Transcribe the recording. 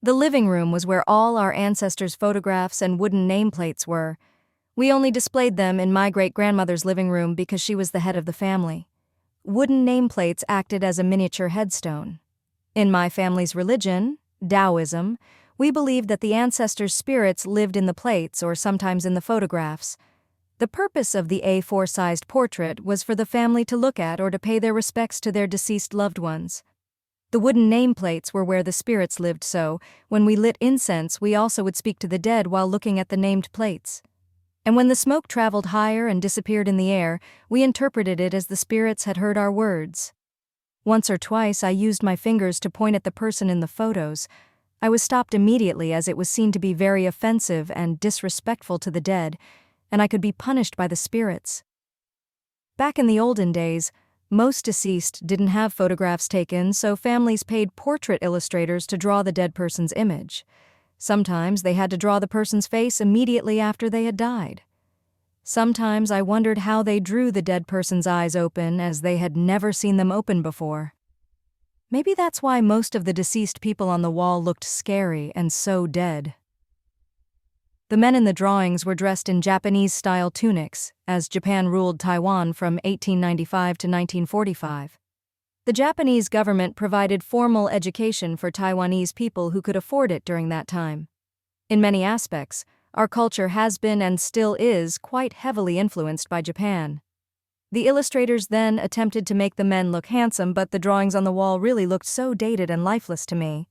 The living room was where all our ancestors' photographs and wooden nameplates were. We only displayed them in my great-grandmother's living room because she was the head of the family. Wooden nameplates acted as a miniature headstone. In my family's religion, Taoism, we believed that the ancestors' spirits lived in the plates or sometimes in the photographs. The purpose of the A4-sized portrait was for the family to look at or to pay their respects to their deceased loved ones. The wooden nameplates were where the spirits lived, so when we lit incense, we also would speak to the dead while looking at the named plates. And when the smoke traveled higher and disappeared in the air, we interpreted it as the spirits had heard our words. Once or twice I used my fingers to point at the person in the photos. I was stopped immediately as it was seen to be very offensive and disrespectful to the dead, and I could be punished by the spirits. Back in the olden days, most deceased didn't have photographs taken, so families paid portrait illustrators to draw the dead person's image. Sometimes they had to draw the person's face immediately after they had died. Sometimes I wondered how they drew the dead person's eyes open, as they had never seen them open before. Maybe that's why most of the deceased people on the wall looked scary and so dead. The men in the drawings were dressed in Japanese-style tunics, as Japan ruled Taiwan from 1895 to 1945. The Japanese government provided formal education for Taiwanese people who could afford it during that time. In many aspects, our culture has been and still is quite heavily influenced by Japan. The illustrators then attempted to make the men look handsome, but the drawings on the wall really looked so dated and lifeless to me.